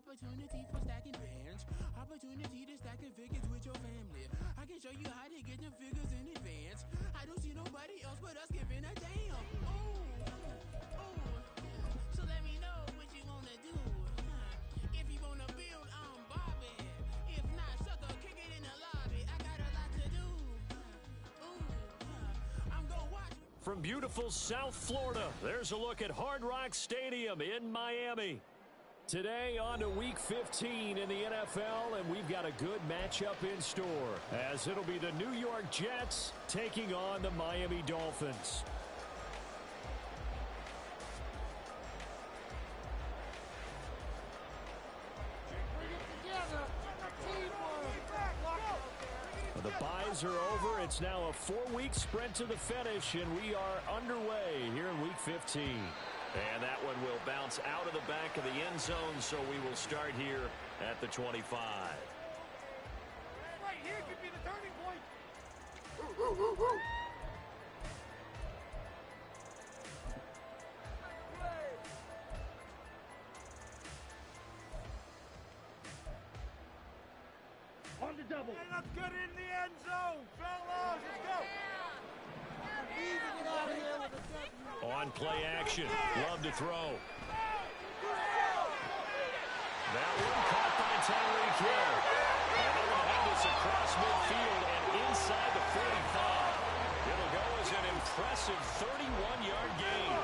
Opportunity for stacking bands. Opportunity to stacking figures with your family. I can show you how to get them figures in advance. I don't see nobody else but us giving a damn. So let me know what you wanna do. If you wanna build, I'm Bobby. If not, sucker, kick it in the lobby. I got a lot to do. I'm gonna watch. From beautiful South Florida, there's a look at Hard Rock Stadium in Miami. Today on to Week 15 in the NFL, and we've got a good matchup in store, as it'll be the New York Jets taking on the Miami Dolphins. The byes are over. It's now a 4-week sprint to the finish, and we are underway here in Week 15. And that one will bounce out of the back of the end zone, so we will start here at the 25. Right here could be the turning point. On the double. And let's get in the end zone, fellas. Let's go. On play action. Love to throw. That one caught by Tyreek Hill. And they're going to have this across midfield and inside the 45. It'll go as an impressive 31-yard gain.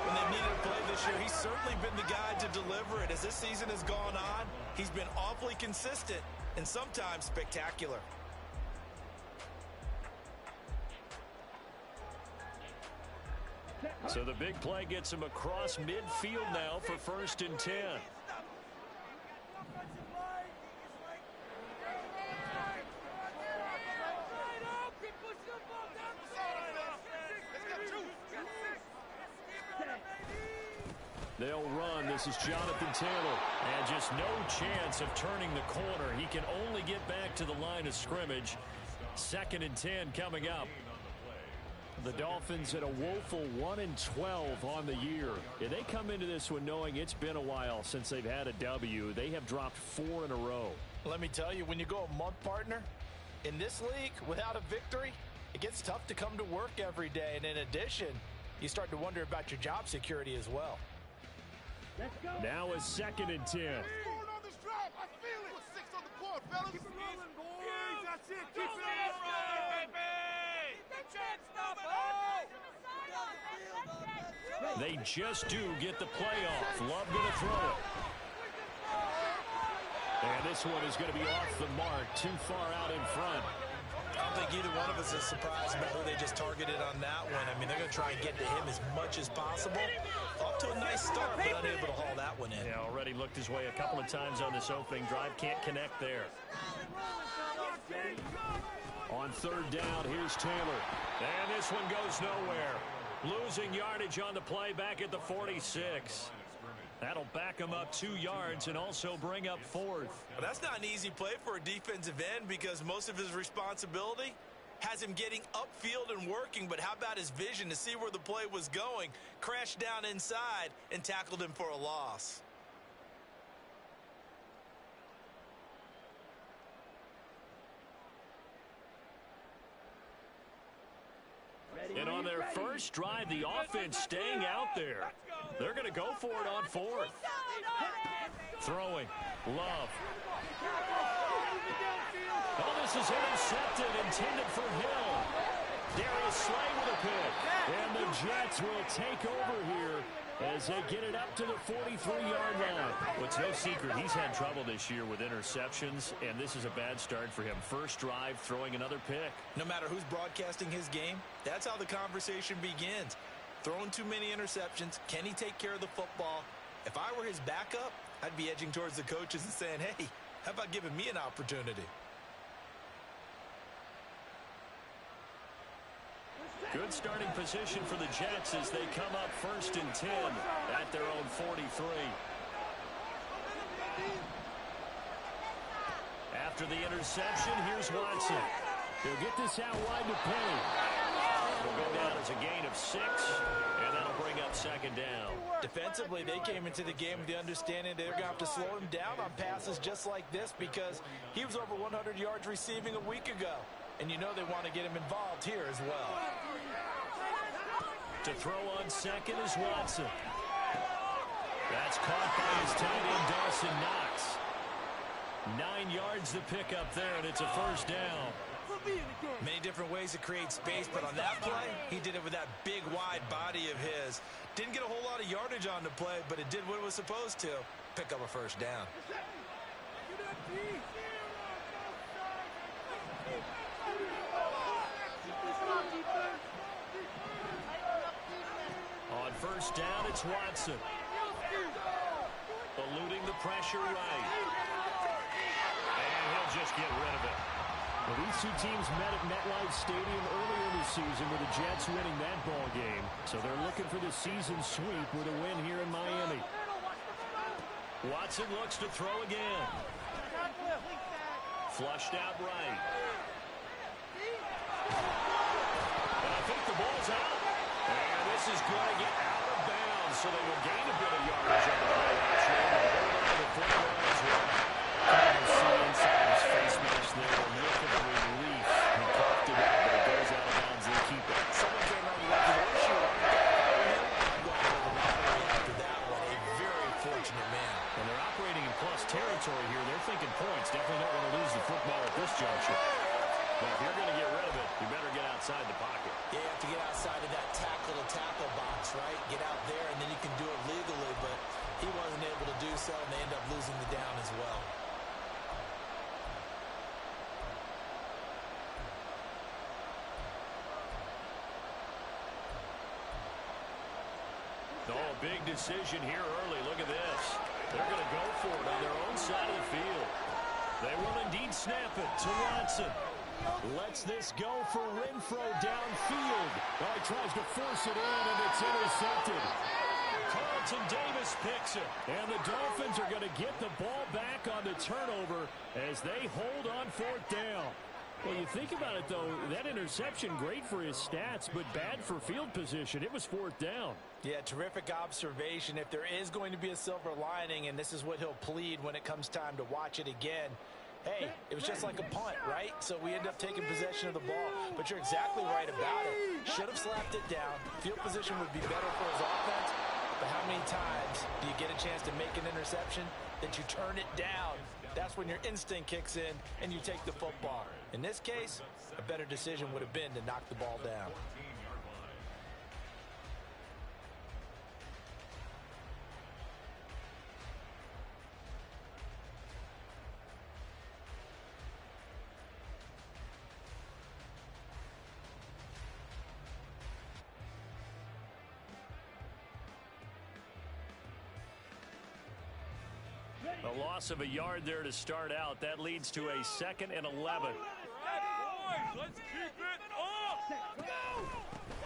When they've needed a play this year, he's certainly been the guy to deliver it. As this season has gone on, he's been awfully consistent and sometimes spectacular. So the big play gets him across midfield now for 1st and 10. They'll run. This is Jonathan Taylor. And just no chance of turning the corner. He can only get back to the line of scrimmage. 2nd and 10 coming up. The Dolphins at a woeful 1-12 on the year. Yeah, they come into this one knowing it's been a while since they've had a W. They have dropped 4 in a row. Let me tell you, when you go a month, partner, in this league, without a victory, it gets tough to come to work every day. And in addition, you start to wonder about your job security as well. Let's go. Now is 2nd and 10. On this drive. I feel it. 6 on the court, fellas. Keep it rolling, boys. That's it. Keep it rolling, baby. They just do get the playoff. Love going to throw it. And this one is going to be off the mark, too far out in front. I don't think either one of us is surprised about who they just targeted on that one. I mean, they're going to try and get to him as much as possible. Off to a nice start, but unable to haul that one in. Yeah, already looked his way a couple of times on this opening drive. Can't connect there. On 3rd down, here's Taylor. And this one goes nowhere. Losing yardage on the play back at the 46. That'll back him up 2 yards and also bring up 4th. But that's not an easy play for a defensive end because most of his responsibility has him getting upfield and working. But how about his vision to see where the play was going? Crashed down inside and tackled him for a loss. And on their first drive, the offense staying out there. They're going to go for it on 4th. Throwing. Love. Oh, this is intercepted, intended for Hill. Darius Slay with a pick. And the Jets will take over here as they get it up to the 43-yard line. Well, it's no secret he's had trouble this year with interceptions, and this is a bad start for him. First drive, throwing another pick. No matter who's broadcasting his game, that's how the conversation begins. Throwing too many interceptions. Can he take care of the football? If I were his backup, I'd be edging towards the coaches and saying, hey, how about giving me an opportunity? Good starting position for the Jets as they come up 1st and 10 at their own 43. After the interception, here's Watson. He'll get this out wide to Penny. go down as a gain of 6, and that'll bring up second down. Defensively, they came into the game with the understanding they're going to have to slow him down on passes just like this because he was over 100 yards receiving a week ago. And you know they want to get him involved here as well. To throw on second is Watson. That's caught by his tight end, Dawson Knox. 9 yards to pick up there, and it's a first down. Many different ways to create space, but on that play, he did it with that big, wide body of his. Didn't get a whole lot of yardage on the play, but it did what it was supposed to. Pick up a first down. On first down, it's Watson. Eluding the pressure right. And he'll just get rid of it. Well, these two teams met at MetLife Stadium earlier in the season with the Jets winning that ball game. So they're looking for the season sweep with a win here in Miami. Watson looks to throw again. Flushed out right. And I think the ball's out. And this is going to get out of bounds, so they will gain a bit of yardage on the play action. You see inside his face mask there, a look of relief. He coughed it out, but it goes out of bounds. They keep it. Someone came around the left horseshoe. After that one, a very fortunate man. And they're operating in plus territory here. They're thinking points. Definitely don't want to lose the football at this juncture. But if you're going to get rid of it, you better get outside the pocket. Yeah, you have to get outside of that tackle-to-tackle box, right? Get out there, and then you can do it legally. But he wasn't able to do so, and they end up losing the down as well. Oh, big decision here early. Look at this. They're going to go for it on their own side of the field. They will indeed snap it to Watson. Lets this go for Renfro downfield. Well, he tries to force it in, and it's intercepted. Carlton Davis picks it. And the Dolphins are going to get the ball back on the turnover as they hold on fourth down. Well, you think about it, though, that interception, great for his stats, but bad for field position. It was fourth down. Yeah, terrific observation. If there is going to be a silver lining, and this is what he'll plead when it comes time to watch it again, hey, it was just like a punt, right? So we end up taking possession of the ball. But you're exactly right about it. Should have slapped it down. Field position would be better for his offense. But how many times do you get a chance to make an interception that you turn it down? That's when your instinct kicks in and you take the football. In this case, a better decision would have been to knock the ball down. A loss of a yard there to start out. That leads to a 2nd and 11. Let's keep it up!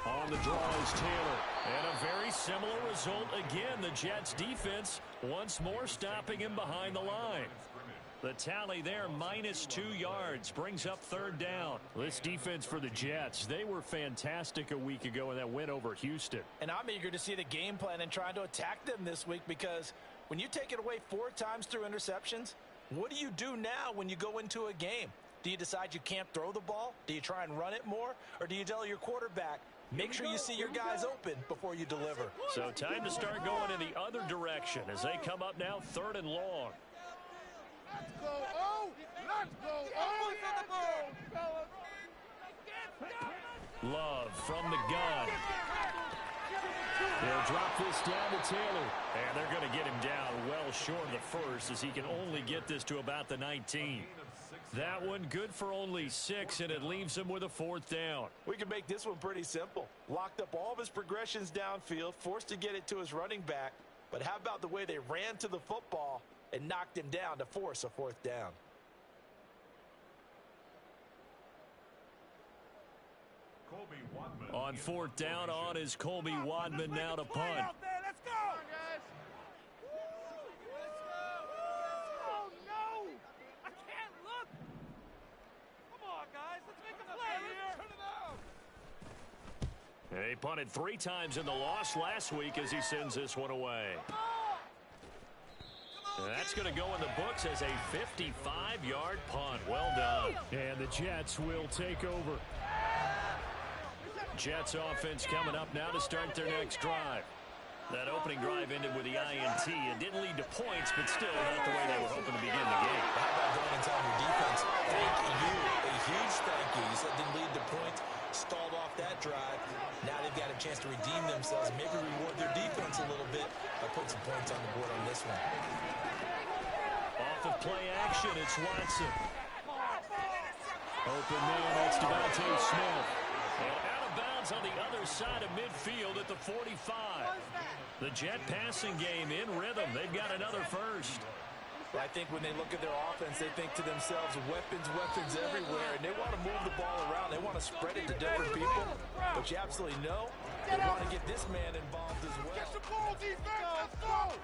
On the draw is Taylor. And a very similar result again. The Jets defense once more stopping him behind the line. The tally there, -2 yards, brings up 3rd down. This defense for the Jets, they were fantastic a week ago in that win over Houston. And I'm eager to see the game plan and trying to attack them this week because when you take it away 4 times through interceptions, what do you do now when you go into a game? Do you decide you can't throw the ball? Do you try and run it more? Or do you tell your quarterback, make sure you see your guys open before you deliver? So time to start going in the other direction as they come up now 3rd and long. Let's go, oh! Let's go, oh! Love from the gun. They'll drop this down to Taylor. And they're going to get him down well short of the first as he can only get this to about the 19. That one good for only 6, and it leaves him with a 4th down. We can make this one pretty simple. Locked up all of his progressions downfield, forced to get it to his running back. But how about the way they ran to the football and knocked him down to force a 4th down? On 4th down, on is Colby Wadman now to punt. Let's go! Guys. Oh, no! I can't look! Come on, guys. Let's make a play here. Turn it out! And he punted 3 times in the loss last week as he sends this one away. And that's going to go in the books as a 55-yard punt. Well done. And the Jets will take over. Jets offense coming up now to start their next drive. That opening drive ended with the INT. It didn't lead to points, but still not the way they were hoping to begin the game. How about going and telling your defense, thank you, a huge thank you. You said it didn't lead to points, stalled off that drive. Now they've got a chance to redeem themselves, maybe reward their defense a little bit by putting some points on the board on this one. Off of play action, it's Watson. Open man, that's Devontae Smith. And out of bounds on the other side of midfield at the 45. The Jet passing game in rhythm. They've got another first. Well, I think when they look at their offense, they think to themselves, weapons everywhere, and they want to move the ball around. They want to spread it to different people, but you absolutely know they want to get this man involved as well. Catch the ball, defense. Let's go.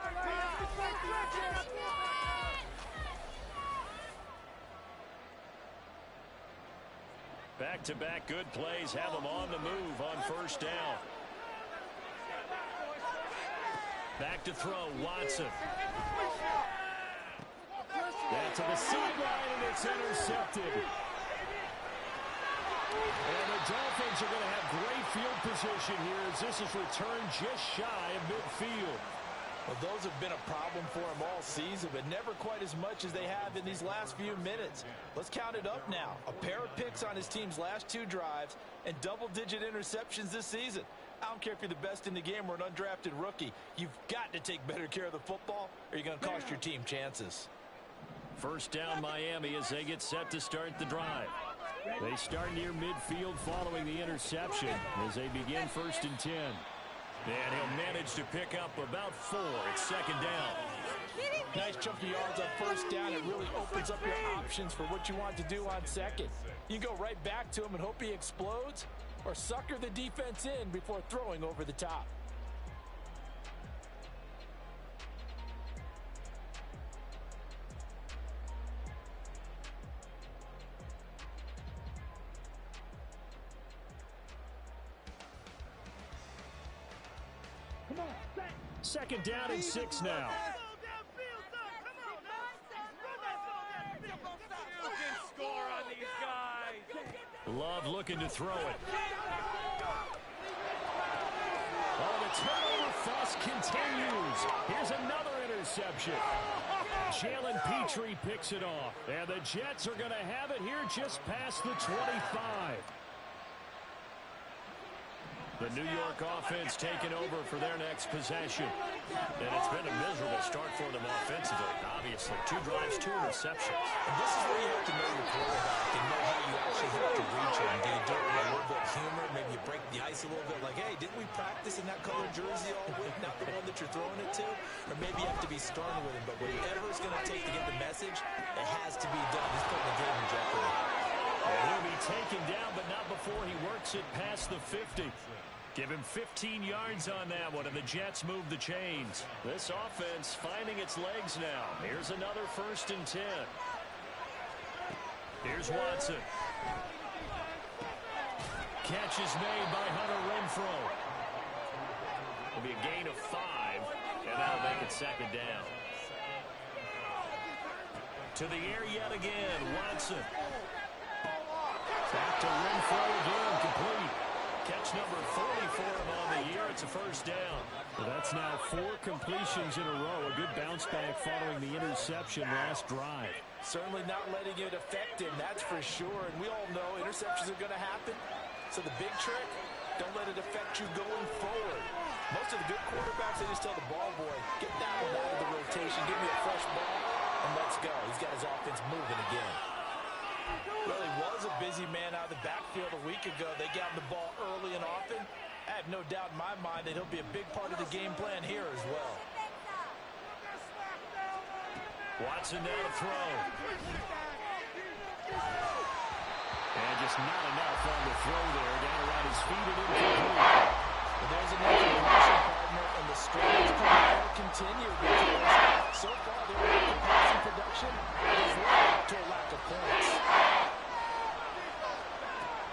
Back-to-back good plays have them on the move on first down. Back to throw, Watson. Down to the sideline, and it's intercepted. And the Dolphins are going to have great field position here as this is returned just shy of midfield. Well, those have been a problem for them all season, but never quite as much as they have in these last few minutes. Let's count it up now. A pair of picks on his team's last 2 drives and double-digit interceptions this season. I don't care if you're the best in the game or an undrafted rookie. You've got to take better care of the football or you're going to cost your team chances. First down Miami as they get set to start the drive. They start near midfield following the interception as they begin 1st and 10. And he'll manage to pick up about 4. It's 2nd down. Nice chunk of yards on first down. It really opens up your options for what you want to do on second. You can go right back to him and hope he explodes, or sucker the defense in before throwing over the top. Second down and 6 now. Score on these guys. Love looking to throw it. Oh, the turnover fuss continues. Here's another interception. Jalen Petrie picks it off. And the Jets are going to have it here just past the 25. The New York offense taking over for their next possession. And it's been a miserable start for them offensively, obviously. 2 drives, 2 interceptions. And this is where you have to know your quarterback and know how you actually have to reach him. Do you do it with a little bit of humor? Maybe you break the ice a little bit like, hey, didn't we practice in that colored jersey all week? Not the one that you're throwing it to? Or maybe you have to be stern with him. But whatever it's going to take to get the message, it has to be done. He's putting the game in jeopardy. And he'll be taken down, but not before he works it past the 50. Give him 15 yards on that one, and the Jets move the chains. This offense finding its legs now. Here's another 1st and 10. Here's Watson. Catch is made by Hunter Renfrow. It'll be a gain of 5, and that'll make it 2nd down. To the air yet again, Watson. Back to Renfrow again, complete. Catch number 40 for him on the year. It's a 1st down. Well, that's now 4 completions in a row. A good bounce back following the interception last drive. Certainly not letting it affect him, that's for sure. And we all know interceptions are going to happen. So the big trick, don't let it affect you going forward. Most of the good quarterbacks, they just tell the ball boy, get that one out of the rotation, give me a fresh ball, and let's go. He's got his offense moving again. Well, he was a busy man out of the backfield a week ago. They got him the ball early and often. I have no doubt in my mind that he'll be a big part of the game plan here as well. Watson down to throw. And just not enough on the throw there. Down around his feet and incomplete. Well, there's another completion partner, and the struggles will continue because so far their passing production has led to a lack of points.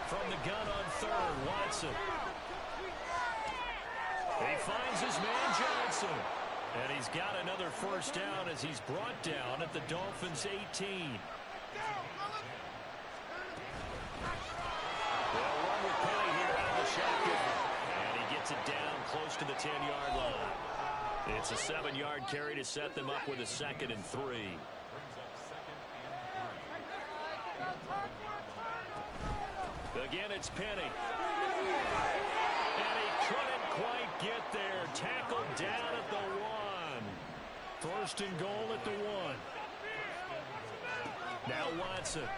From the gun on 3rd, Watson. down as he's brought down at the Dolphins' 18. They'll run with Penny here out of the shotgun. And he gets it down close to the 10-yard line. It's a 7-yard carry to set them up with a 2nd and 3. Again, it's Penny. And he couldn't quite get there. Tackled down at the 1. 1st and goal at the 1. Now Watson. And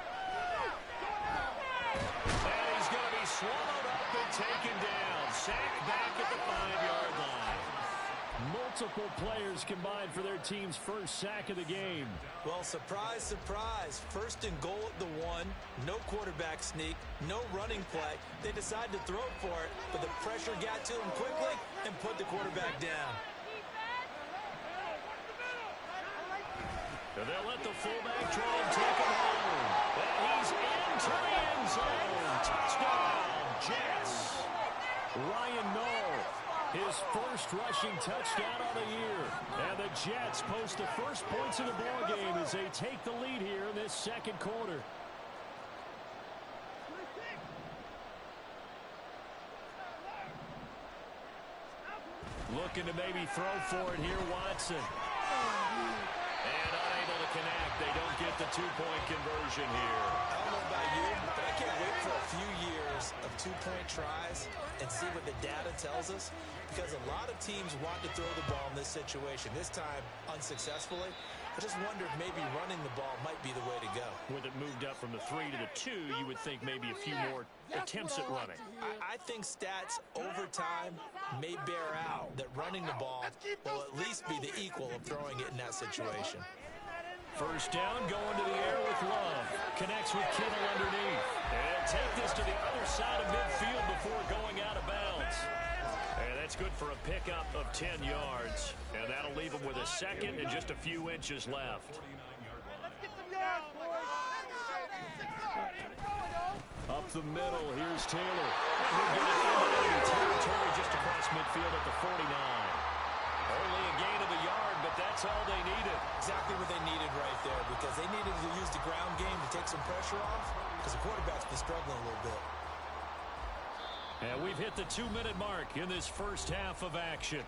he's going to be swallowed up and taken down. Sacked back at the 5-yard line. Multiple players combined for their team's first sack of the game. Well, surprise, surprise. 1st and goal at the 1. No quarterback sneak. No running play. They decide to throw for it, but the pressure got to him quickly and put the quarterback down. And they'll let the fullback try and take him home. And he's into the end zone. Touchdown, Jets. Ryan Knoll, his first rushing touchdown of the year. And the Jets post the first points of the ballgame as they take the lead here in this 2nd quarter. Looking to maybe throw for it here, Watson. And unable to connect. They don't get the 2-point conversion here. I don't know about you, but I can't wait for a few years of 2-point tries and see what the data tells us, because a lot of teams want to throw the ball in this situation. This time, unsuccessfully. I just wonder if maybe running the ball might be the way to go. With it moved up from the 3 to the 2, you would think maybe a few more attempts at running. I think stats over time may bear out that running the ball will at least be the equal of throwing it in that situation. 1st down, going to the air with Love. Connects with Kittle underneath. And take this to the other side of midfield before going out of bounds. And that's good for a pickup of 10 yards. And that'll leave him with a 2nd and just a few inches left. Up the middle, here's Taylor. And he'll get it into enemy territory just across midfield at the 49. Only a gain of a yard, but that's all they needed. Exactly what they needed right there, because they needed to use the ground game to take some pressure off, because the quarterback's been struggling a little bit. And we've hit the 2-minute mark in this first half of action.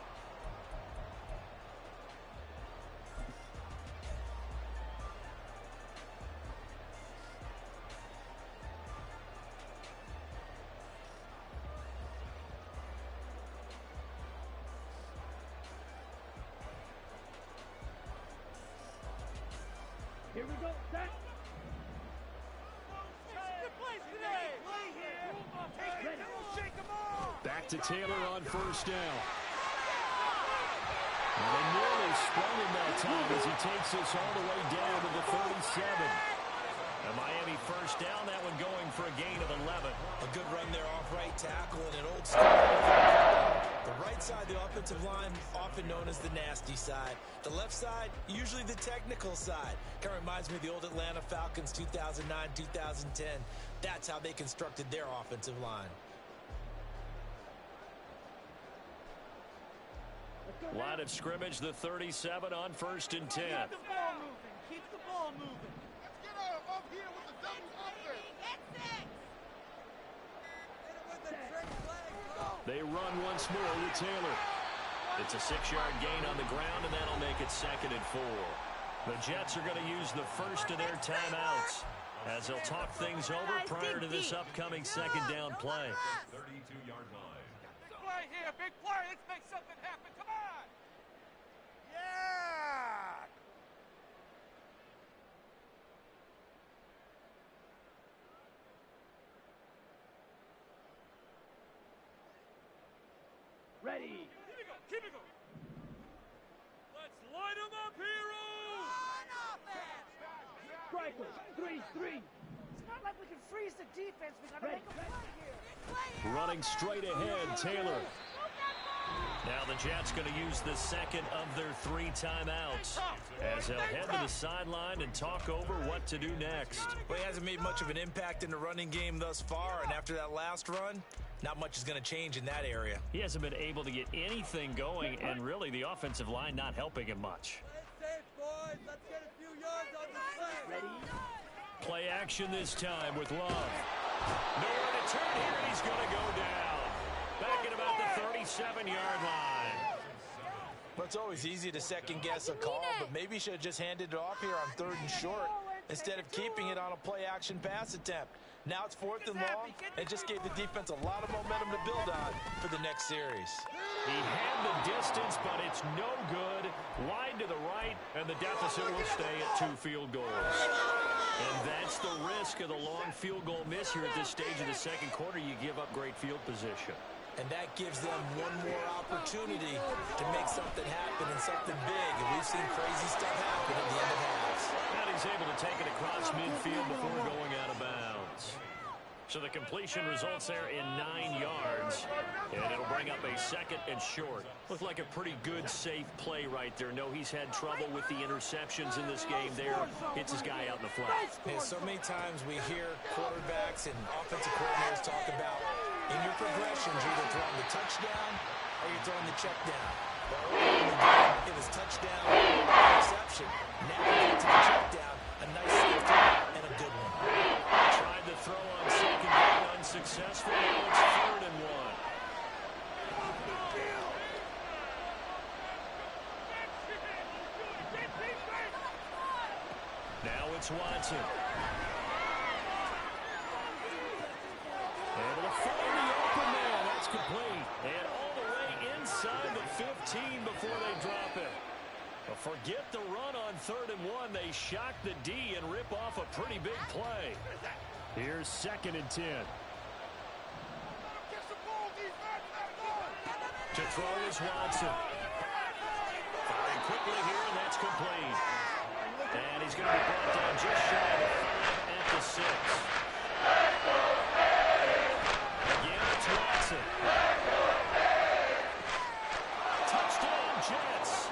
Here we go. Set. Back to Taylor on 1st down. And they nearly sprung him that time as he takes this all the way down to the 37. And Miami 1st down, that one going for a gain of 11. A good run there off right tackle and an old school. The right side of the offensive line, often known as the nasty side. The left side, usually the technical side. Kind of reminds me of the old Atlanta Falcons 2009-2010. That's how they constructed their offensive line. Line of scrimmage, the 37 on 1st and 10. Keep the ball moving. Keep the ball moving. Let's get out of here with the double offense. They run once more with Taylor. It's a 6-yard gain on the ground, and that'll make it 2nd and 4. The Jets are going to use the first of their timeouts as they'll talk things over prior to this upcoming 2nd down play. 32-yard line. Big play here. Big play. Let's make something happen. Come on. Yeah! Ready. Keep it going. Keep it going. Let's light them up, heroes. Strikers. 3-3. It's not like we can freeze the defense. We gotta make a play here. Running straight ahead, Taylor. Now the Jets going to use the 2nd of their 3 timeouts as they'll head to the sideline and talk over what to do next. Well, he hasn't made much of an impact in the running game thus far, and after that last run, not much is going to change in that area. He hasn't been able to get anything going, and really the offensive line not helping him much. Play action this time with Love. Nowhere to turn here, and he's going to go down. Back at about the 37-yard line. Well, it's always easy to second-guess a call, but maybe he should have just handed it off here on 3rd and short instead of keeping it on a play-action pass attempt. Now it's 4th and long, and just gave the defense a lot of momentum to build on for the next series. He had the distance, but it's no good. Wide to the right, and the deficit will stay at 2 field goals. And that's the risk of the long field goal miss here at this stage of the second quarter. You give up great field position. And that gives them one more opportunity to make something happen and something big. And we've seen crazy stuff happen at the end of halves. And he's able to take it across midfield before going out of bounds. So the completion results there in 9 yards. And it'll bring up a 2nd and short. Looked like a pretty good, safe play right there. No, he's had trouble with the interceptions in this game there. Hits his guy out in the flat. And so many times we hear quarterbacks and offensive coordinators talk about in your progressions, you're either throwing the touchdown or you're throwing the check down. Well, it was touchdown, interception. Now we get to the check down. A nice safe throw and a good one. Tried to throw on 2nd down, unsuccessful. Now it's 3rd and 1. Now it's Watson. Able to find the open man. That's complete. And all the way inside the 15 before they drop it. But forget the run on 3rd and 1. They shock the D and rip off a pretty big play. Here's 2nd and 10. To throw is Watson. Firing quickly here, and that's complete. And he's going to be brought down just shy of the 5 at the 6. Again, it's Watson. Touchdown, Jets.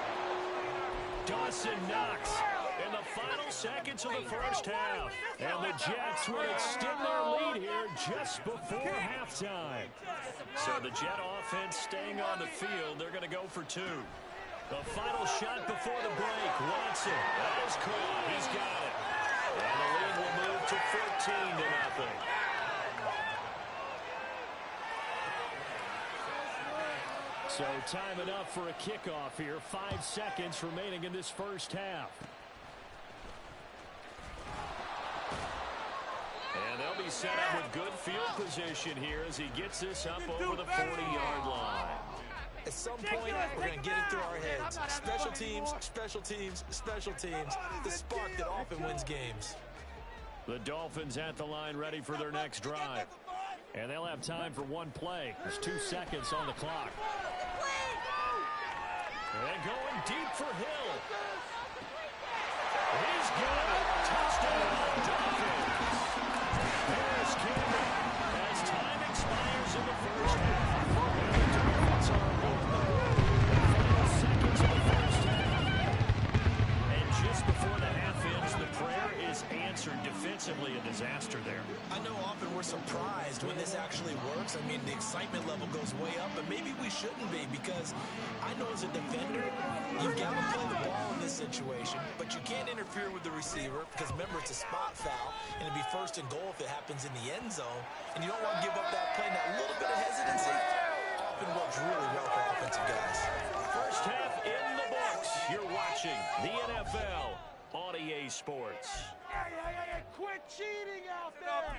Dawson Knox in the final seconds of the first half. And the Jets will extend their lead here just before halftime. So the Jet offense staying on the field. They're going to go for 2. The final shot before the break. Watson. That is caught. He's got it. And the lead will move to 14-0. So time enough for a kickoff here. 5 seconds remaining in this first half. And they'll be set up with good field position here as he gets this up over the 40-yard line. At some point, we're going to get it through our heads. Special teams, special teams, special teams. The spark that often wins games. The Dolphins at the line ready for their next drive. And they'll have time for one play. There's 2 seconds on the clock. And going deep for Hill. He's got it. Touchdown, Dolphins. Harris Campbell as time expires in the first half. And the Dolphins are on the board. Final seconds of the first half. And just before the half ends, the prayer is answered defensively. A disaster there. I know often we're surprised when this actually works. I mean, the excitement level goes way up, but maybe we shouldn't be, because I know as a defender, you've got to play the ball in this situation, but you can't interfere with the receiver because, remember, it's a spot foul, and it'd be 1st and goal if it happens in the end zone, and you don't want to give up that play. And that little bit of hesitancy often works really well for offensive guys. First half in the books. You're watching the NFL on EA Sports. Hey, quit cheating out there!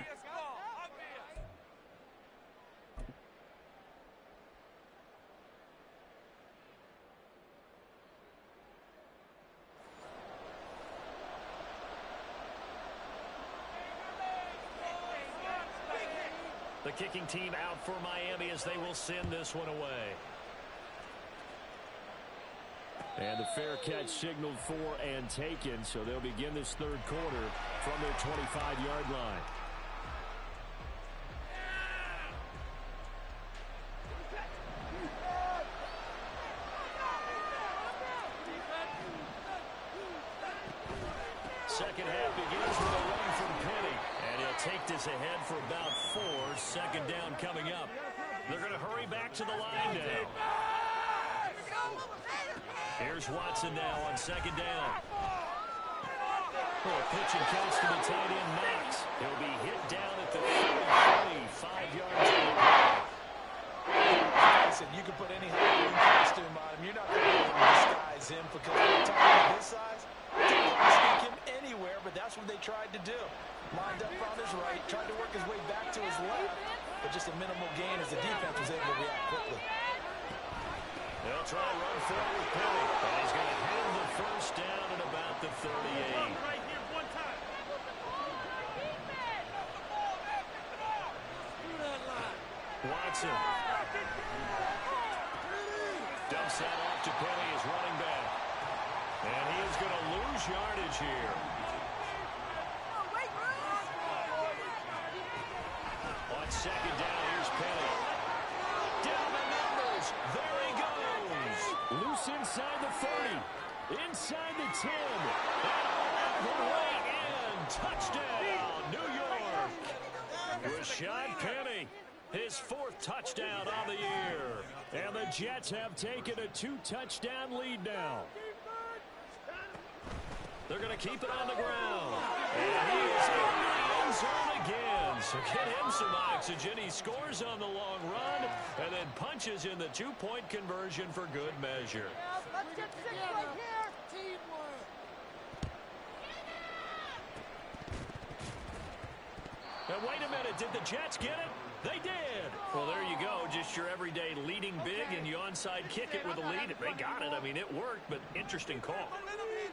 The kicking team out for Miami as they will send this one away. And the fair catch signaled for and taken, so they'll begin this 3rd quarter from their 25-yard line. Second half begins with a run from Penny. And he'll take this ahead for about 4. 2nd down coming up. They're going to hurry back to the line now. Here's Watson now on 2nd down. pitch and catch to the tight end, Knox. He'll be hit down at the 30, 5 yards on the play. Listen, you can put any Halloween costume on him. You're not going to be able to disguise him because at a time of his size, they can sneak him anywhere, but that's what they tried to do. Lined up on his right, tried to work his way back to his left, but just a minimal gain as the defense was able to react quickly. They'll try to run for it with Penny, and he's going to have the first down at about the 38. Right here, one time. Watson dumps that off to Penny as running back. And he is going to lose yardage here. On second down, here's Penny. Down the numbers. There he goes. Loose inside the 30. Inside the 10. And all the way in. Touchdown, New York. Rashad Penny. His 4th touchdown on the year. And the Jets have taken a 2-touchdown lead now. They're going to keep it on the ground. And he is in the end zone again. So get him some oxygen. He scores on the long run and then punches in the 2-point conversion for good measure. Let's get 6 right here. Teamwork. And wait a minute, did the Jets get it? They did. Well, there you go. Just your everyday leading big, and you onside kick it with a lead. They got it. I mean, it worked, but interesting call.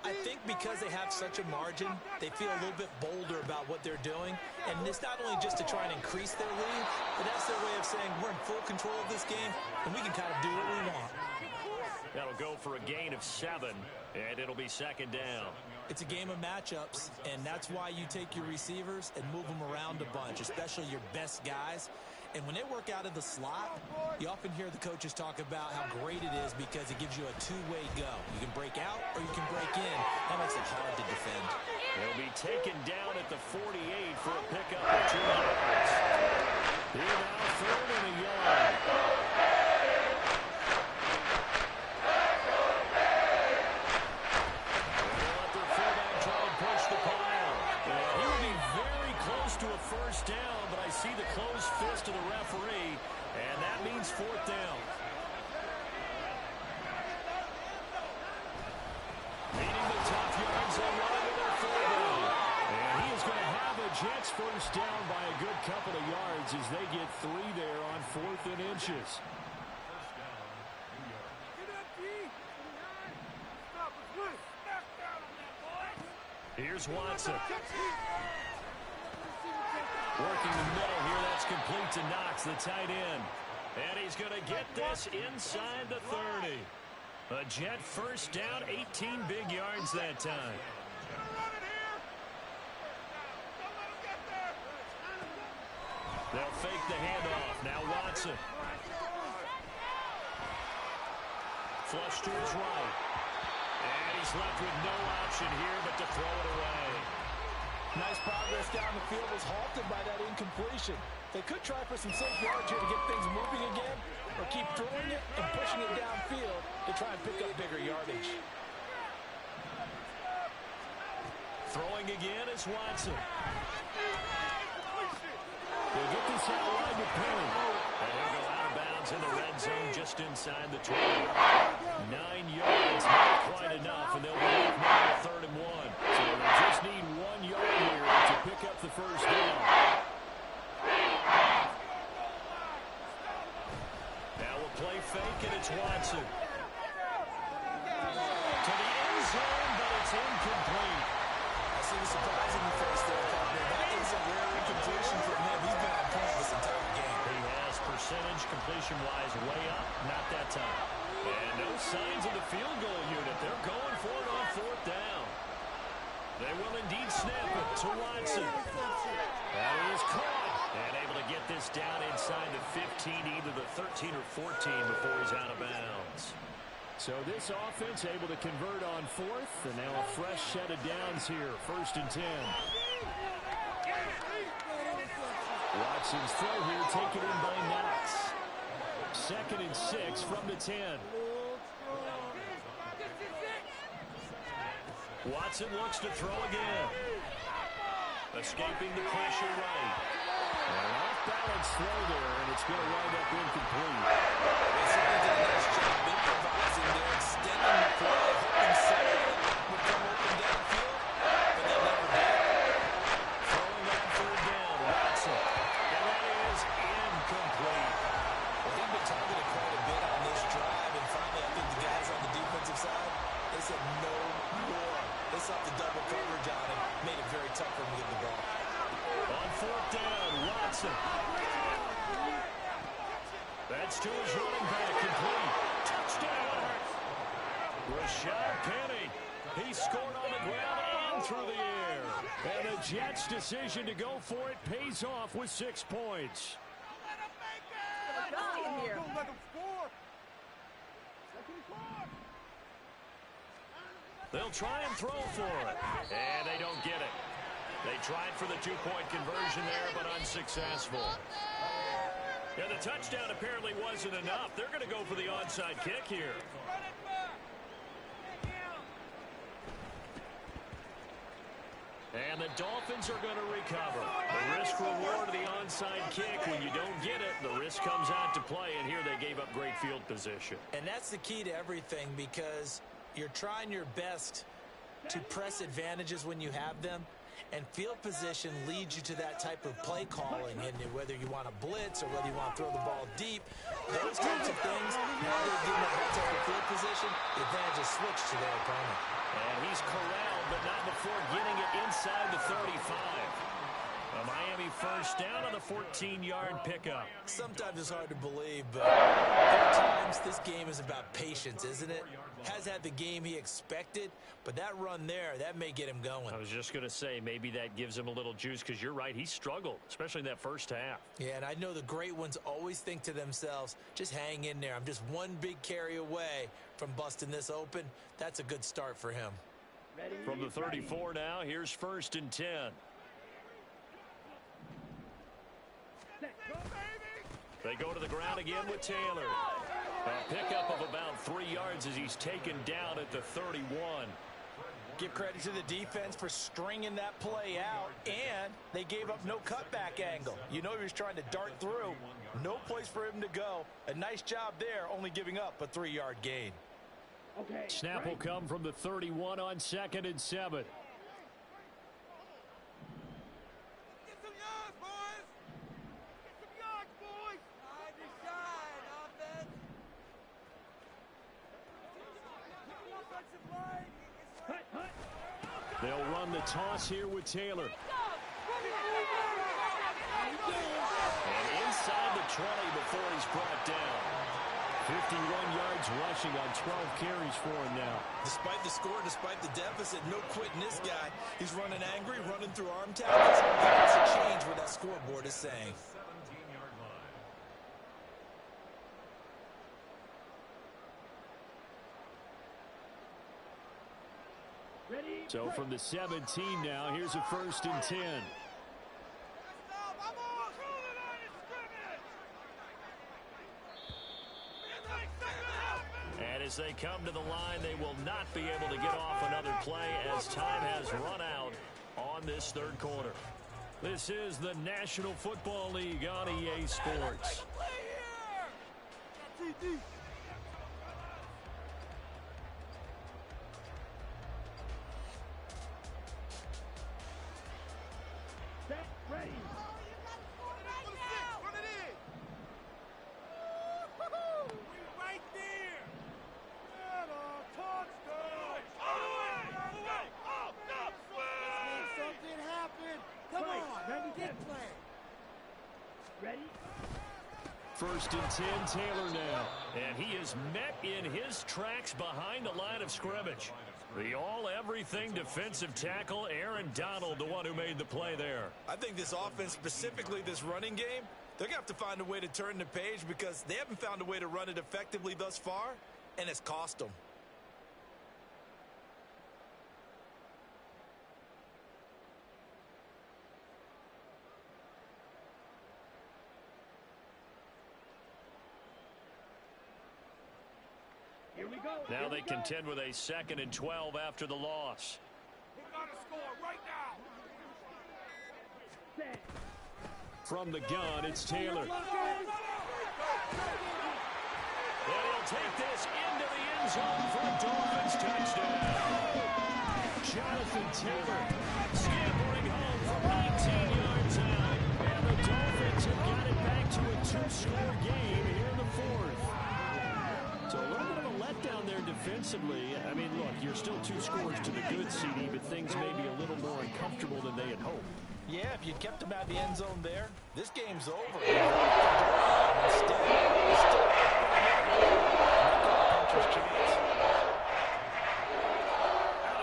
I think because they have such a margin, they feel a little bit bolder about what they're doing. And it's not only just to try and increase their lead, but that's their way of saying we're in full control of this game, and we can kind of do what we want. That'll go for a gain of 7, and it'll be second down. It's a game of matchups, and that's why you take your receivers and move them around a bunch, especially your best guys. And when they work out of the slot, you often hear the coaches talk about how great it is because it gives you a two-way go. You can break out or you can break in. That makes it hard to defend. He'll be taken down at the 48 for a pickup of 2 yards. Here now, 3rd and a yard. To a first down, but I see the closed fist of the referee, and that means 4th down. Needing the top yards, they'll run into their 4th down. And he is going to have the Jets first down by a good couple of yards as they get 3 there on 4th and inches. Here's Watson. Working the middle here, that's complete to Knox, the tight end. And he's going to get this inside the 30. A Jet first down, 18 big yards that time. They'll fake the handoff. Now Watson. Flush to his right. And he's left with no option here but to throw it away. Nice progress down the field was halted by that incompletion. They could try for some safe yards here to get things moving again, or keep throwing it and pushing it downfield to try and pick up bigger yardage. Throwing again is Watson. They'll get this out wide to Penny. And he'll go out of bounds in the red zone just inside the 20. 9 yards, not quite enough, and they'll be left now with 3rd and 1. So they just need 1 yard here to pick up the first down. Now we'll play fake, and it's Watson. To the end zone, but it's incomplete. I see the surprising face there, partner. That is a rare incompletion for him. He's been on point this entire game. He has percentage completion-wise way up, not that time. And no signs of the field goal unit. They're going for it on 4th down. They will indeed snap it to Watson. That is caught. And able to get this down inside the 15, either the 13 or 14 before he's out of bounds. So this offense able to convert on 4th, and now a fresh set of downs here, 1st and 10. Watson's throw here taken in by Knox. 2nd and 6 from the 10. Watson looks to throw again. Escaping the pressure right. An off-balance throw there, and it's going to wind up incomplete. They certainly did a nice job improvising there, extending the play, hoping someone would come open downfield, but they never did. Throwing on third down, Watson. And that is incomplete. Well, he'd been targeted quite a bit on this drive, and finally I think the guys on the defensive side, they said no more. They sought the double coverage on him, made it very tough for him to get the ball. On fourth down, Watson. That's to his running back, complete. Touchdown. Rashad Penny. He scored on the ground and through the air. And the Jets' decision to go for it pays off with 6 points. Don't let them score. They'll try and throw for it. And they don't get it. They tried for the 2-point conversion there, but unsuccessful. Yeah, the touchdown apparently wasn't enough. They're going to go for the onside kick here. And the Dolphins are going to recover. The risk-reward of the onside kick, when you don't get it, the risk comes out to play, and here they gave up great field position. And that's the key to everything, because you're trying your best to press advantages when you have them, and field position leads you to that type of play calling, and whether you want to blitz or whether you want to throw the ball deep, those types of things, now they're giving up that type of field position, the advantage is switched to their opponent. And he's corralled, but not before getting it inside the 35. A Miami first down on the 14-yard pickup. Sometimes it's hard to believe, but at times this game is about patience, isn't it? Has had the game he expected, but that run there, that may get him going. I was just going to say, maybe that gives him a little juice, because you're right, he struggled, especially in that first half. Yeah, and I know the great ones always think to themselves, just hang in there. I'm just one big carry away from busting this open. That's a good start for him. From the 34 now, here's 1st and 10. They go to the ground again with Taylor. A pickup of about 3 yards as he's taken down at the 31. Give credit to the defense for stringing that play out, and they gave up no cutback angle. You know he was trying to dart through. No place for him to go. A nice job there, only giving up a 3-yard gain. Okay, snap will come from the 31 on 2nd and 7. They'll run the toss here with Taylor. And inside the 20 before he's brought down. 51 yards rushing on 12 carries for him now. Despite the score, despite the deficit, no quitting this guy. He's running angry, running through arm tackles. That's a change what that scoreboard is saying. So from the 17 now, here's a 1st and 10. And as they come to the line, they will not be able to get off another play as time has run out on this 3rd quarter. This is the National Football League on EA Sports. First and 10, Taylor now. And he is met in his tracks behind the line of scrimmage. The all-everything defensive tackle, Aaron Donald, the one who made the play there. I think this offense, specifically this running game, they're going to have to find a way to turn the page because they haven't found a way to run it effectively thus far, and it's cost them. Now they contend with a 2nd and 12 after the loss. From the gun, it's Taylor. And he'll take this into the end zone for a Dolphins touchdown. Jonathan Taylor scampering home from 19 yards out. And the Dolphins have got it back to a two-score game here in the fourth. So a little bit of a letdown there defensively. I mean, look, you're still 2 scores to the good, CD, but things may be a little more uncomfortable than they had hoped. Yeah, if you'd kept them out of the end zone there, this game's over. That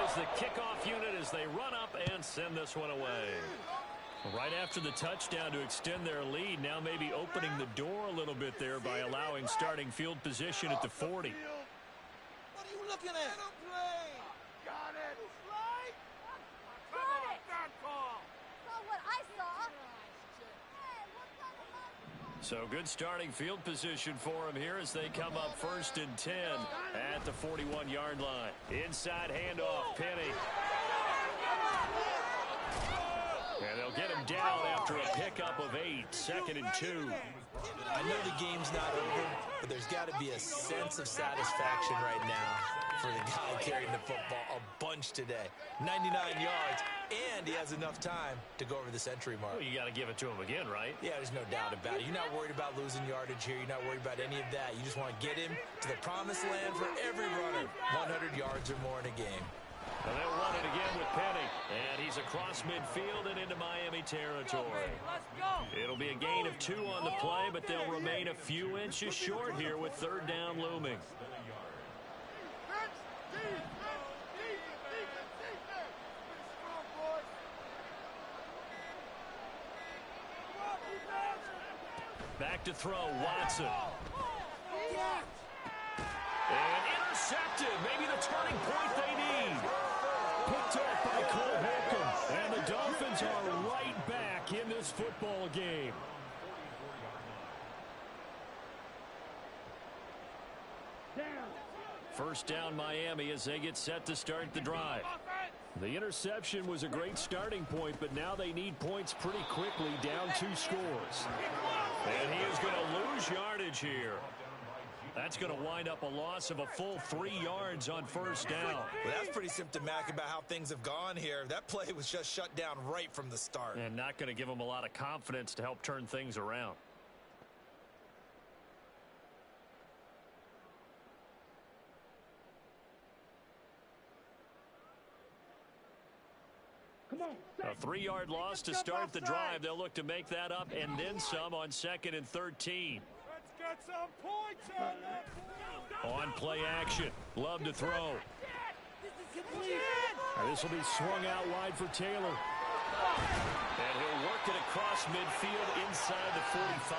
is the kickoff unit as they run up and send this one away. Right after the touchdown to extend their lead, now maybe opening the door a little bit there by allowing starting field position at the 40. What are you looking at? Got it. Got it. Saw what I saw. So good starting field position for him here as they come up 1st and 10 at the 41-yard line. Inside handoff, Penny. And they'll get him down after a pickup of 8, 2nd and 2. I know the game's not over, but there's got to be a sense of satisfaction right now for the guy carrying the football a bunch today. 99 yards, and he has enough time to go over the century mark. Well, you got to give it to him again, right? Yeah, there's no doubt about it. You're not worried about losing yardage here. You're not worried about any of that. You just want to get him to the promised land for every runner. 100 yards or more in a game. And they'll run it again with Penny. And he's across midfield and into Miami territory. It'll be a gain of 2 on the play, but they'll remain a few inches short here with 3rd down looming. Back to throw, Watson. And intercepted. Maybe the turning point they need. Picked up by Cole Holcomb. And the Dolphins are right back in this football game. First down Miami as they get set to start the drive. The interception was a great starting point, but now they need points pretty quickly, down 2 scores. And he is going to lose yardage here. That's going to wind up a loss of a full 3 yards on 1st down. Well, that's pretty symptomatic about how things have gone here. That play was just shut down right from the start. And not going to give them a lot of confidence to help turn things around. A 3-yard loss to start the drive. They'll look to make that up and then some on 2nd and 13. Let's get some points On play action. Love to throw. And this will be swung out wide for Taylor. And he'll work it across midfield inside the 45.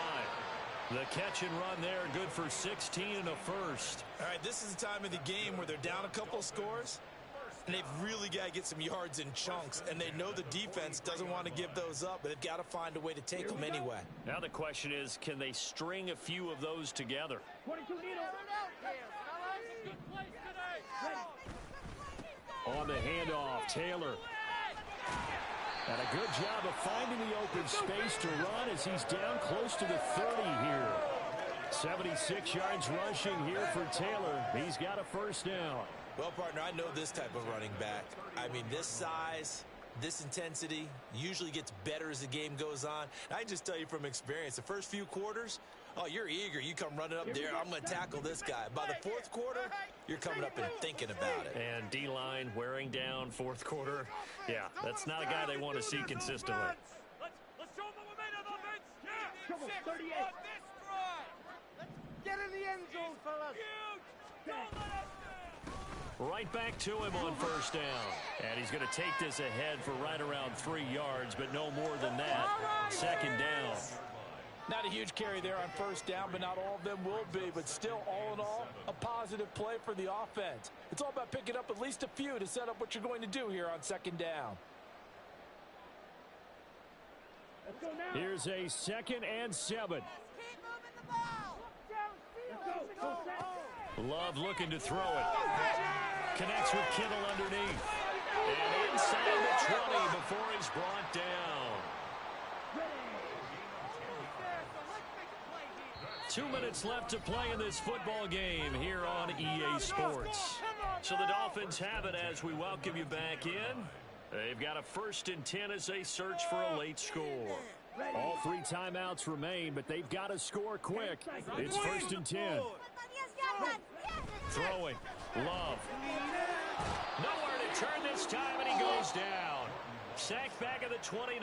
The catch and run there, good for 16 and a first. All right, this is the time of the game where they're down a couple of scores, and they've really got to get some yards in chunks, and they know the defense doesn't want to give those up, but they've got to find a way to take them anyway. Now the question is, can they string a few of those together? 22 On the handoff, Taylor. And a good job of finding the open space to run as he's down close to the 30 here. 76 yards rushing here for Taylor. He's got a first down. Well, partner, I know this type of running back. I mean, this size, this intensity usually gets better as the game goes on. And I can just tell you from experience, the first few quarters, oh, you're eager. You come running up there, I'm going to tackle this guy. By the 4th quarter, you're coming up and thinking about it. And D-line wearing down 4th quarter. Yeah, that's not a guy they want to see consistently. Let's show them what we made of offense. Yeah. Come on, 38. Let's get in the end zone, fellas. Don't let us down. Right back to him on first down. And he's going to take this ahead for right around 3 yards, but no more than that. 2nd down. Not a huge carry there on first down, but not all of them will be. But still, all in all, a positive play for the offense. It's all about picking up at least a few to set up what you're going to do here on 2nd down. Here's a 2nd and 7. Love looking to throw it. Connects with Kittle underneath. And inside the 20, before he's brought down. 2 minutes left to play in this football game here on EA Sports. So the Dolphins have it as we welcome you back in. They've got a 1st and 10 as they search for a late score. All 3 timeouts remain, but they've got to score quick. It's 1st and 10. Throwing. Love. Nowhere to turn this time, and he goes down. Sacked back at the 29.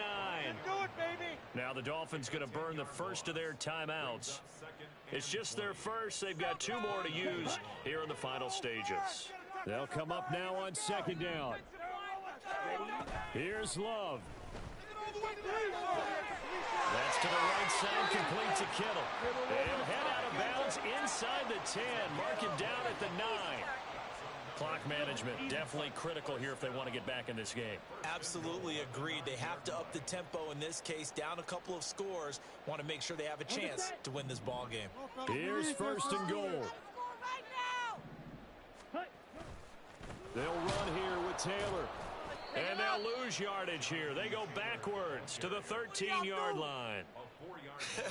Do it, baby. Now the Dolphins going to burn the first of their timeouts. It's just their first. They've got 2 more to use here in the final stages. They'll come up now on 2nd down. Here's Love. That's to the right side, complete to Kittle. They'll head out of bounds inside the 10, marking down at the 9. Clock management definitely critical here if they want to get back in this game. Absolutely agreed. They have to up the tempo in this case, down a couple of scores. Want to make sure they have a chance to win this ball game. Here's 1st and goal. They'll run here with Taylor. And they'll lose yardage here. They go backwards to the 13-yard line.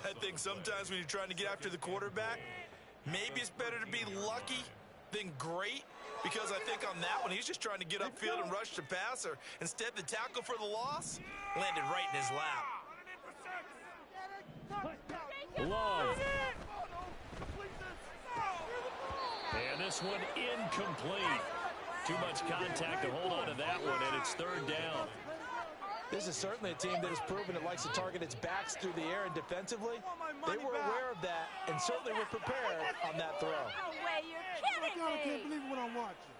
I think sometimes when you're trying to get after the quarterback, maybe it's better to be lucky than great, because I think on that one, he's just trying to get upfield and rush the passer. Instead, the tackle for the loss landed right in his lap. Love. And this one incomplete. Too much contact to hold on to that one, and it's 3rd down. This is certainly a team that has proven it likes to target its backs through the air, and defensively, they were aware of that and certainly were prepared on that throw. No way, you're kidding me! I can't believe what I'm watching.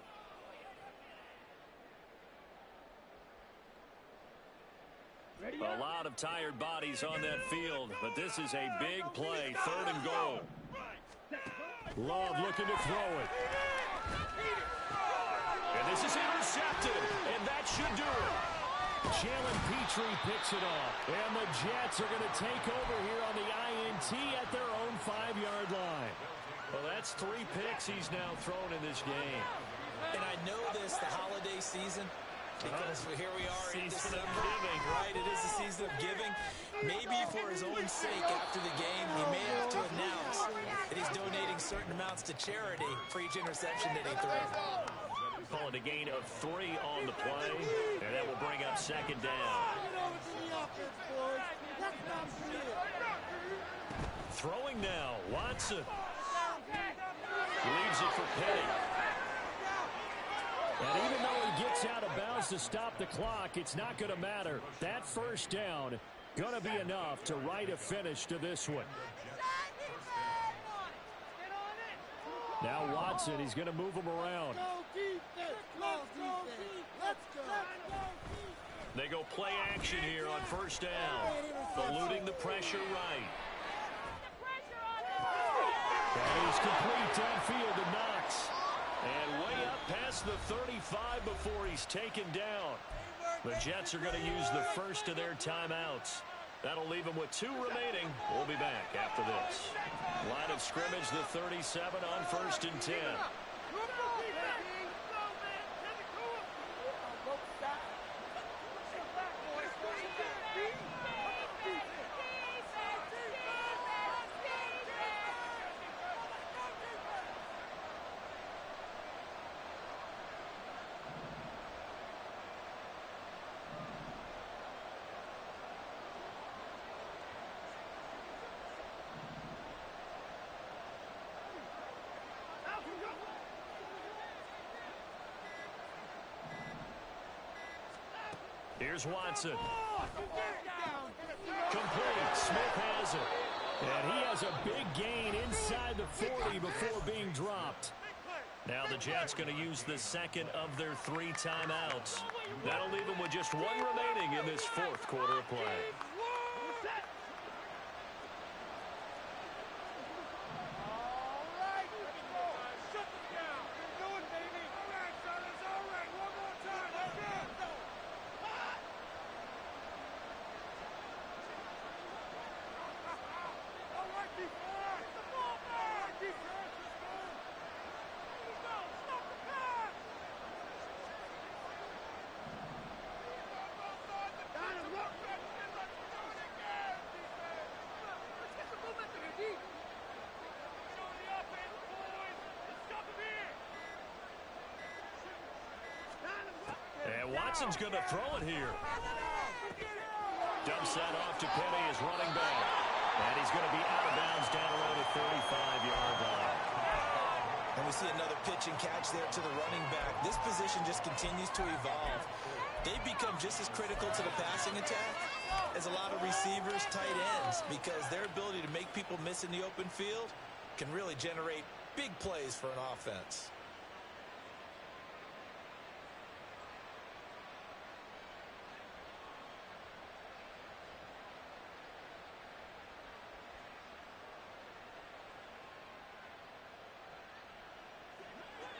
A lot of tired bodies on that field, but this is a big play, 3rd and goal. Love looking to throw it. And this is intercepted, and that should do it. Jalen Petrie picks it off. And the Jets are going to take over here on the INT at their own 5-yard line. Well, that's 3 picks he's now thrown in this game. And I know this, the holiday season, because here we are in Season of December. giving. Right, it is the season of giving. Maybe for his own sake after the game, he may have to announce that he's donating certain amounts to charity for each interception that he throws. Call it a gain of 3 on the play, and that will bring up 2nd down. Throwing now, Watson. Leaves it for Petty. And even though he gets out of bounds to stop the clock, it's not going to matter. That 1st down going to be enough to write a finish to this one. Now Watson, he's going to move him around. They go play action here on 1st down. Eluding the pressure right. And he's complete downfield to Knox. And way up past the 35 before he's taken down. The Jets are going to use the first of their timeouts. That'll leave them with 2 remaining. We'll be back after this. Line of scrimmage, the 37 on 1st and 10. Here's Watson. Complete. Smith has it. And he has a big gain inside the 40 before being dropped. Now the Jets going to use the second of their 3 timeouts. That'll leave them with just 1 remaining in this 4th quarter of play. Watson's going to throw it here. Dumps that off to Penny as running back. And he's going to be out of bounds down around the 35-yard line. And we see another pitch and catch there to the running back. This position just continues to evolve. They've become just as critical to the passing attack as a lot of receivers, tight ends, because their ability to make people miss in the open field can really generate big plays for an offense.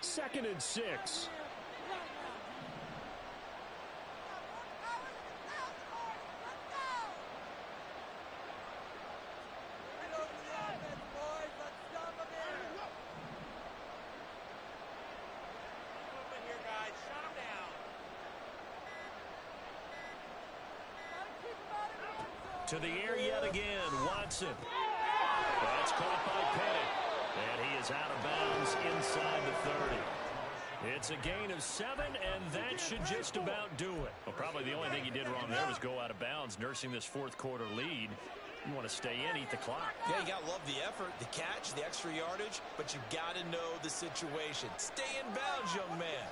Second and 6. To the air yet again, Watson. That's caught by Penny. And he is out of bounds inside the 30. It's a gain of 7, and that should just about do it. Well, probably the only thing he did wrong there was go out of bounds, nursing this fourth-quarter lead. You want to stay in, eat the clock. Yeah, you got to love the effort, the catch, the extra yardage, but you got to know the situation. Stay in bounds, young man.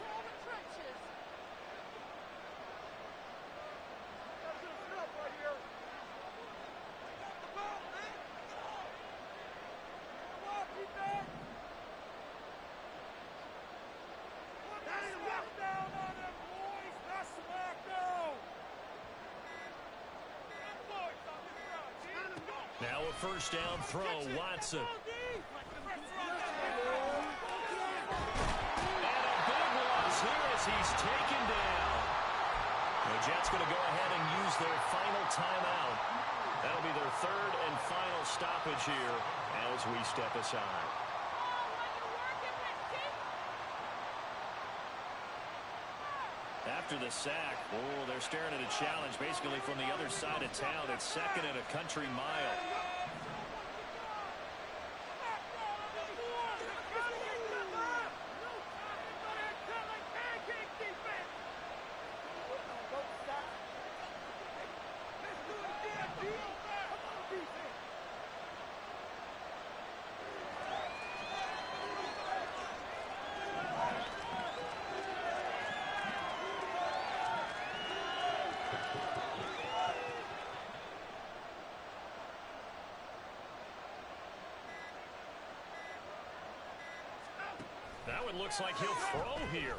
Now a first down throw, Watson. And a big loss here as he's taken down. The Jets going to go ahead and use their final timeout. That'll be their third and final stoppage here as we step aside. After the sack, oh, they're staring at a challenge basically from the other side of town. It's second and a country mile. That one looks like he'll throw here.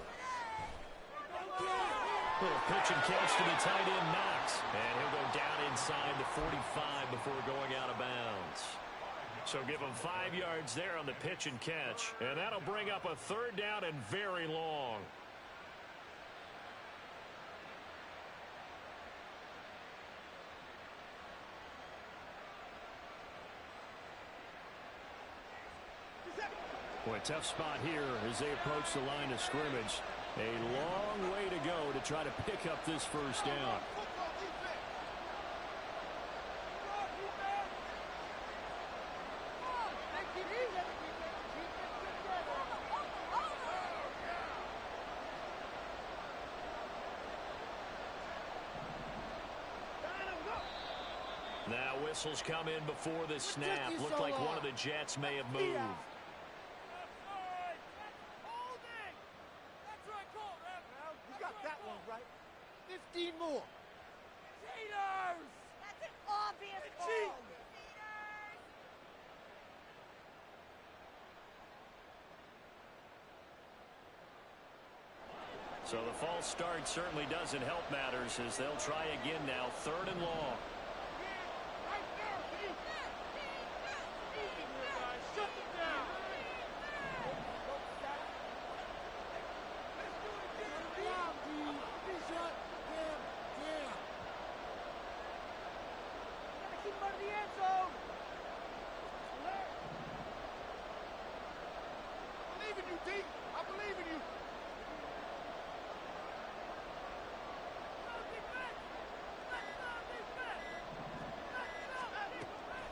Little pitch and catch to the tight end, Knox. And he'll go down inside the 45 before going out of bounds. So give him 5 yards there on the pitch and catch. And that'll bring up a third down and very long. Boy, tough spot here as they approach the line of scrimmage. A long way to go to try to pick up this first down. Now whistles come in before the snap. Looked like one of the Jets may have moved. More. Cheaters! That's an obvious ball. So the false start certainly doesn't help matters as they'll try again now, third and long.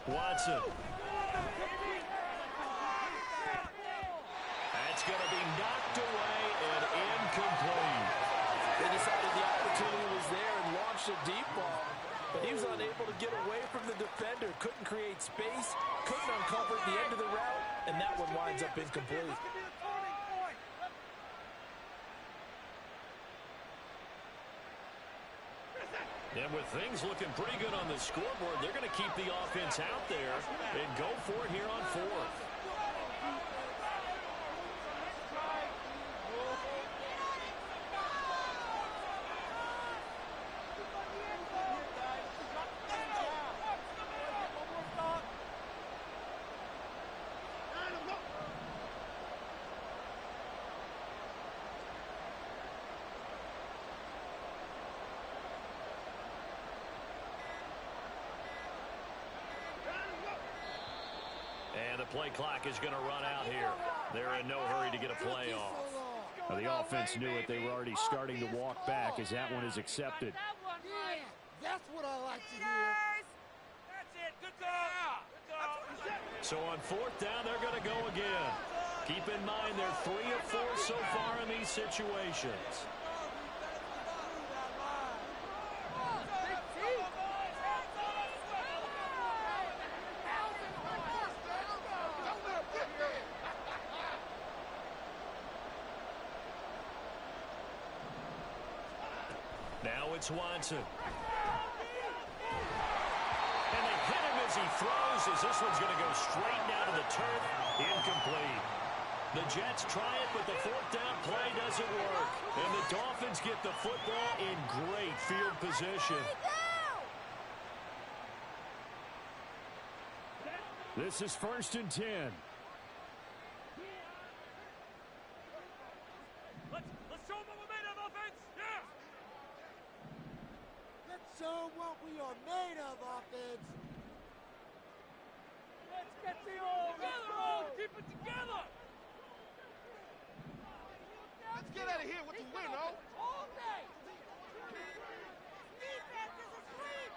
Watson. That's going to be knocked away and incomplete. They decided the catch the deep ball, but he was unable to get away from the defender. Couldn't create space, couldn't uncover the end of the route, and that one winds up incomplete. And with things looking pretty good on the scoreboard, they're going to keep the offense out there and go for it here on fourth. And the play clock is going to run out here. They're in no hurry to get a play off. Well, the offense knew it. They were already starting to walk back as that one is accepted. Yeah, that's what I like to hear. That's it. Good job. So on fourth down, they're going to go again. Keep in mind they're 3 of 4 so far in these situations. Now it's Watson. And they hit him as he throws, as this one's going to go straight down to the turf. Incomplete. The Jets try it, but the fourth down play doesn't work. And the Dolphins get the football in great field position. This is 1st and 10. Let's show them what we're made of, offense. Yeah. Let's show 'em what we are made of, offense. Let's get the old together. Keep it together. Let's get out of here with the win, oh. All day. Defense is asleep.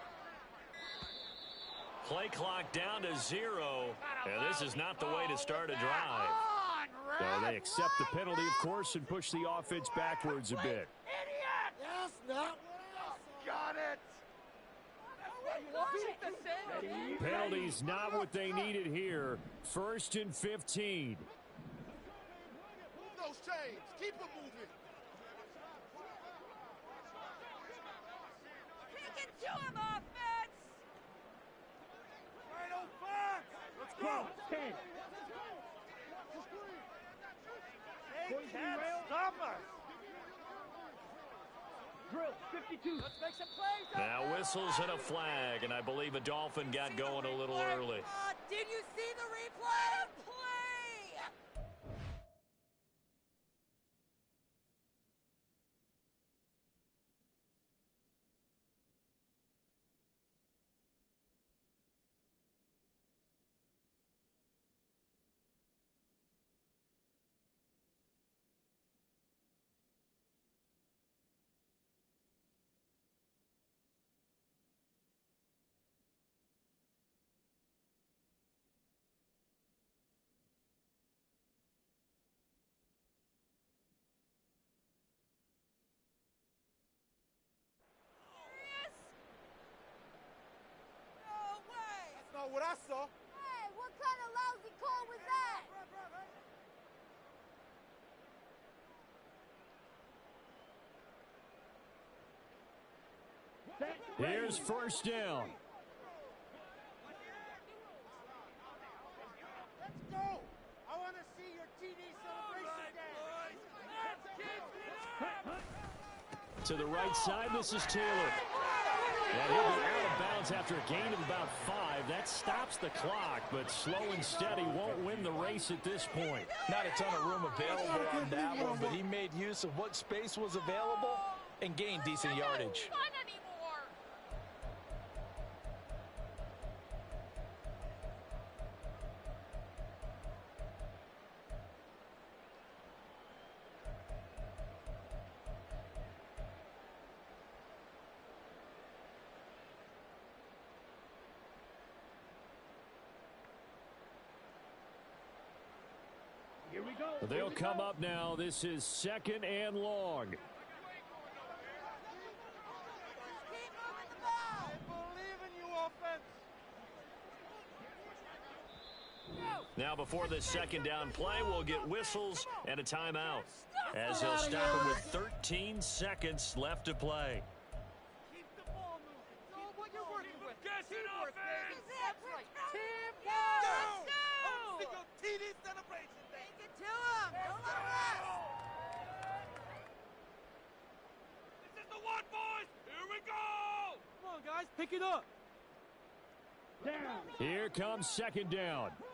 Play clock down to 0. And this is not the way to start a drive. So they accept the penalty, of course, and push the offense backwards a bit. Idiot! That's not what I got it. Penalty's not what they needed here. 1st and 15. Move those chains. Keep it moving. Kick it to him, offense! Right on fast. Let's go. 10. They can't stop us. Drill, 52. Let's make some plays. Now whistles and a flag, and I believe a Dolphin got going a little early. Did you see the replay? Play! What I saw. Hey, what kind of lousy call was that? Here's 1st down. Let's go. I want to see your TD celebration dance. To the right side, this is Taylor. And he'll be out of bounds after a gain of about 5. That stops the clock, but slow and steady won't win the race at this point. Not a ton of room available on that one, but he made use of what space was available and gained decent yardage. They'll come up now. This is 2nd and long. Keep Now, before this second down play, we'll get whistles and a timeout, as they'll stop him with 13 seconds left to play. Keep the ball moving. It's all what you're working with. Teamwork, baby. That's right. Teamwork. Let's go. TD celebration, baby. Take it to him. Don't let him rest. This is the one, boys. Here we go. Come on, guys. Pick it up. Here comes second down. We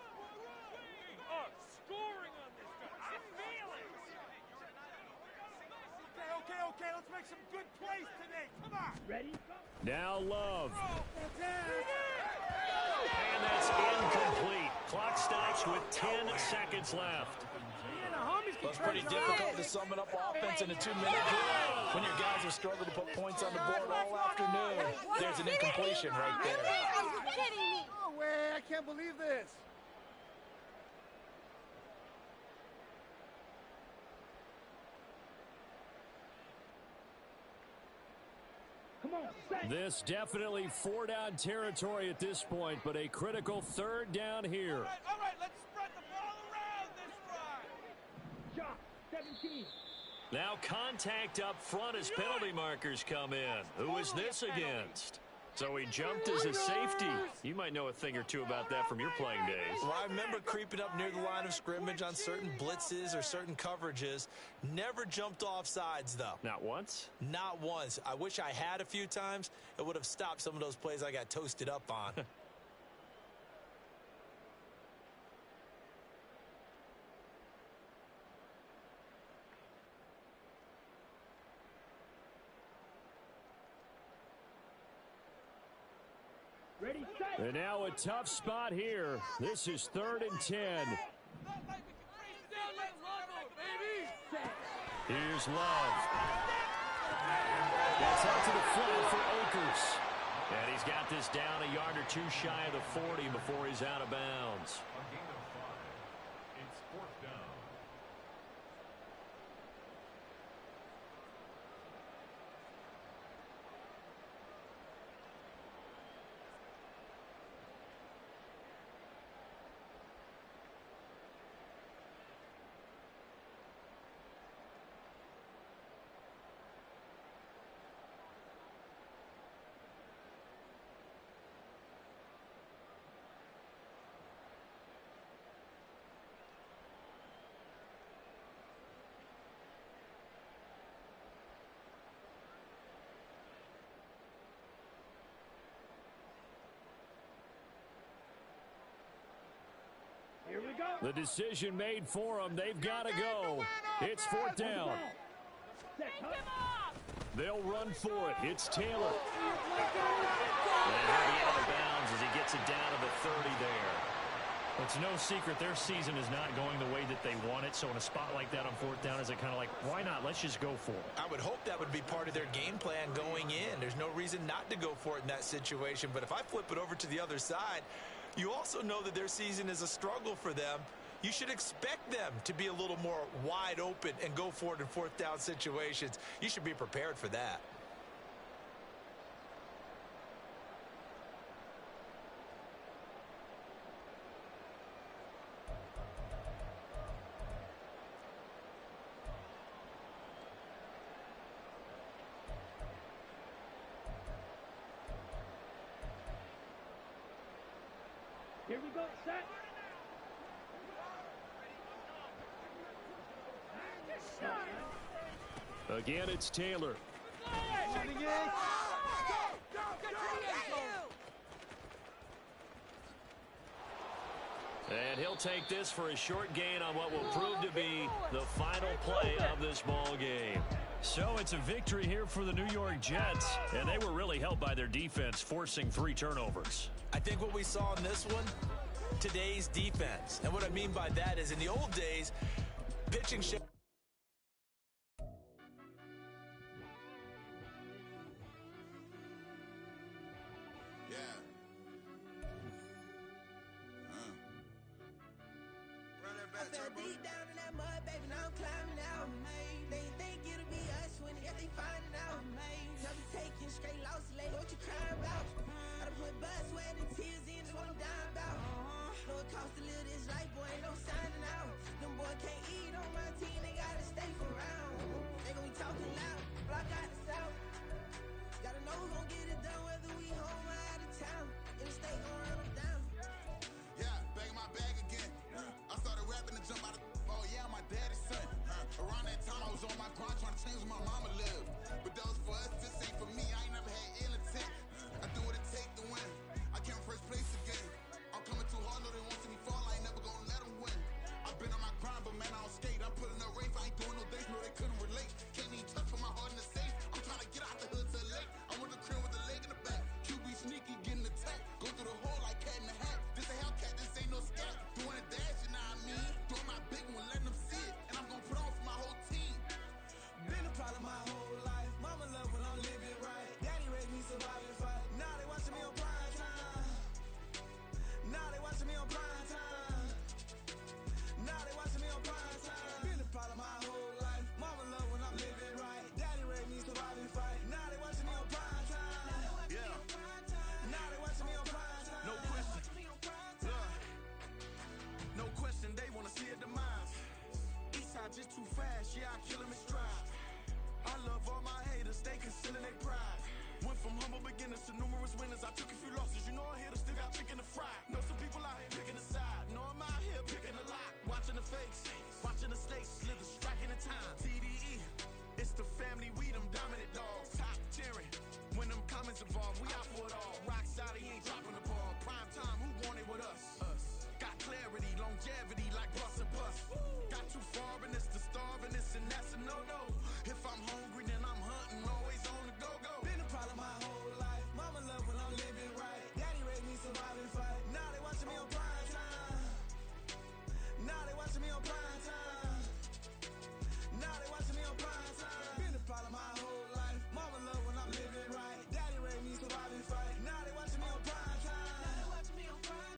are scoring on this guy. I feel it. Okay. Let's make some good plays today. Come on. Ready? Now Love. And that's incomplete. Clock stops with 10 seconds left. Well, it's pretty difficult to sum it up offense in a 2-minute drill when your guys have struggled to put points on the board all afternoon. There's an incompletion right there. Are you kidding me? No way. I can't believe this. This definitely 4-down territory at this point, but a critical 3rd down here. All right. Let's spread the ball around this drive. 17. Now contact up front as penalty markers come in. Who is this against? So he jumped as a safety. You might know a thing or two about that from your playing days. Well, I remember creeping up near the line of scrimmage on certain blitzes or certain coverages. Never jumped off sides, though. Not once? Not once. I wish I had a few times. It would have stopped some of those plays I got toasted up on. And now a tough spot here. This is 3rd and 10. Here's Love. That's out to the front for Akers. And he's got this down a yard or two shy of the 40 before he's out of bounds. It's 4th down. Here we go. The decision made for them. They've got to go. It's 4th down. They'll run for it. It's Taylor. And he'll be out of bounds as he gets it down to the 30 there. It's no secret their season is not going the way that they want it. So in a spot like that on 4th down, is it kind of like, why not? Let's just go for it. I would hope that would be part of their game plan going in. There's no reason not to go for it in that situation. But if I flip it over to the other side, you also know that their season is a struggle for them. You should expect them to be a little more wide open and go for it in 4th down situations. You should be prepared for that. Here we go. Set. Again, it's Taylor. And he'll take this for a short gain on what will prove to be the final play of this ball game. So it's a victory here for the New York Jets, and they were really helped by their defense, forcing 3 turnovers. I think what we saw in this one, today's defense. And what I mean by that is in the old days, pitching should... Deep down in that mud, baby, now I'm climbing out. They think it'll be us when they find it out. Never taking straight losses, late, what you crying about? I done put blood, sweat, and tears in, just what I'm dying about. Know it costs to live this life, boy, ain't no signing out. Them boy can't eat on my team, they gotta stay for round. They gon' be talking loud, block out the south. Gotta know who gon' get it done, whether we home or out of town. In the state gon' run them down. Yeah, back in my bag again. I started rapping to jump out of. Oh yeah, I'm my daddy's son. Around that time I was on my grind trying to change where my mama lived. But that was for us, this ain't for me. I ain't never had ill intent. I do what it take to win. I came first place again. I'm coming too hard, no they won't see me fall. I ain't never gonna let them win. I've been on my grind, but man I don't skate. I'm putting up race, I ain't doing no days, no they couldn't relate. Can't even touch for my heart in the safe. I'm trying to get out the hood to the lake. I want the crib with the leg in the back. QB sneaky, getting attacked. Go through the hole like cat in the hat. This a Hellcat, this ain't no scat. Doing a dash, you know what I mean? Doing my big one, letting them see it. And I'm gonna put on for my whole team. Been a problem my whole life. Mama love when I'm living right. Daddy raised me survive and fight. Now they watching me on prime time. Now they watching me on prime time. Now they watching me on prime time. Been a problem my whole life. Mama love when I'm living right. Daddy raised me survive and fight. Now they watching me on prime time. Yeah. Now they watching me on prime time. No question. No question, they wanna see a demise. Eastside just too fast, yeah, I kill 'em in stride. I love all my haters, they concealing their pride. Went from humble beginners to numerous winners. I took a few losses, you know I hit still got chicken to fry. Know some people out here picking a side. Know I'm out here picking a lot. Watching the fakes, watching the stakes, slither, striking the time. TDE, it's the family, we them dominant dogs. Top tiering, when them comments involved, we out for it all. Rock side, he ain't dropping the ball. Prime time, who want it with us? Got clarity, longevity like bus and bus. Got too far and it's the starving, and that's a no-no. If I'm home